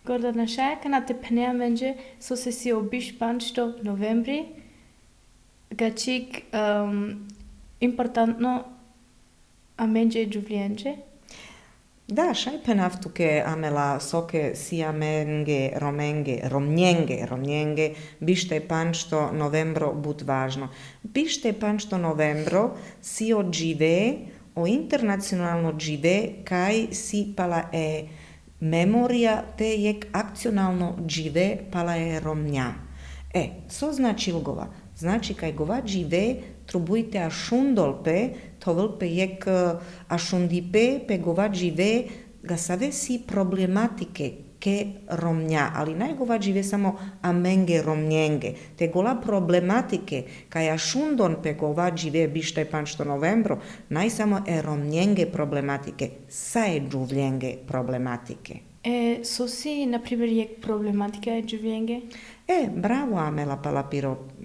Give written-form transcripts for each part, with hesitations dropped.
Gordana Šajka na te pnea menge so se si obiš panšto novembri, gačik importantno a menge džuvljenče. Da, šajpenavtuke amela soke sijamenge, romnjenge, bište panšto novembro bud važno. Bište panšto novembro si odžive o internacionalno džive kaj si pala memorija te jek akcionalno džive pala romnja. So znači lgova? Znači kaj gova džive trubujte ašundolpe, to vlpe jek ašundipe pe gova džive ga save si problematike ke romnja, ali najgova džive samo amenge romnjenge. Te gola problematike kaj ašundon pe gova džive bište panšto novembro, naj samo romnjenge problematike, saje džuvljenge problematike. So si, na primjer, jek problematika je džuvljenge? Bravo Amela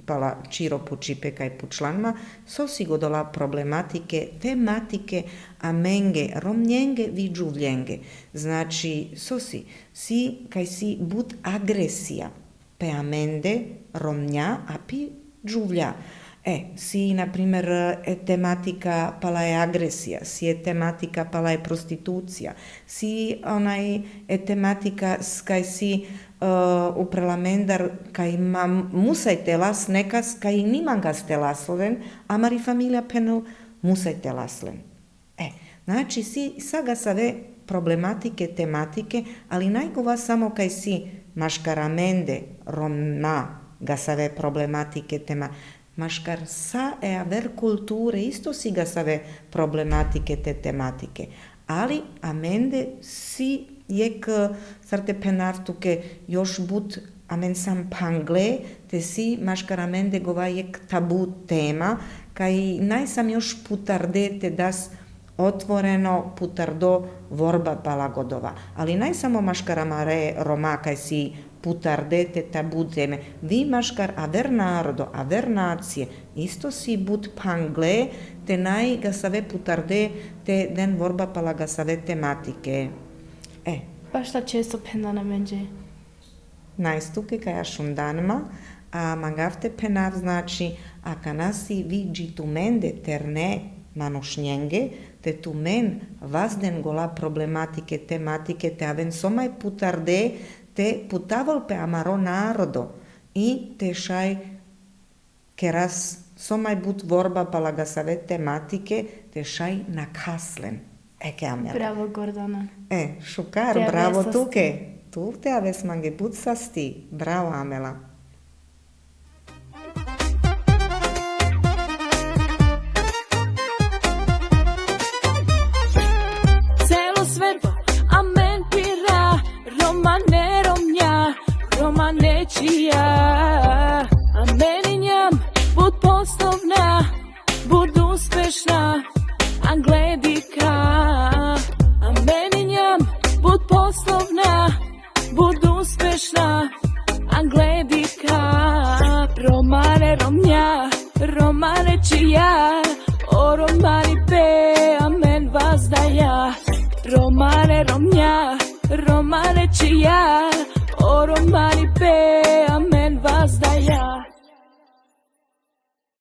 pala čiro pučipe kaj pučlanma, so si godola problematike, tematike, amenge, romnjenge vi džuvljenge. Znači, so si kaj si bud agresija, pe amende, romnja, a pi džuvlja. Si, na primjer, tematika pala je agresija, si je tematika pala je prostitucija, si tematika kaj si uprelamendar kaj musaj telas nekas kaj niman ga stelaslen, a mari familija penel musaj telaslen. Znači, si saga save problematike, tematike, ali najgova samo kaj si maškaramende, romna, ga save problematike, maškar sa aver kulture, isto si ga save problematike te tematike. Ali amende si jek sarte penartuke još bud amen sam pangle, te si maškar amende gova jek tabu tema, kaj najsam još putarde te das otvoreno putardo vorba palagodova. Ali najsamo maškaramare roma kaj si putarde te tabu teme. Vi maškar aver narodo, aver nacije, isto si bud pangle, te naj ga save putarde te den vorba pala ga save tematike. Baš ta često penana menđe? Najstuke kaj ašundanma, a mangavte penav znači, a kanasi vi džitumende terne manošnjenge, te tu men vazden gola problematike, tematike, te aven somaj putarde, te putavolpe amaro narodo i te šaj keras somaj but vorba pala ga save tematike, te šaj nakaslen. Bravo Gordana. Šukar, te bravo avesasti. tuke. Tu te aves mange but sasti. Bravo Amela. Celo sveto, amen pira, romane romnja, romane čija. Ameninjam, bud poslovna, bud uspešna, Angledika. Ameninjam, bud poslovna, bud uspešna, Angledika. Romane romnja, romane čija, o romani pe, amen vazdaja. Romane romnja, romane čija, o romani pe,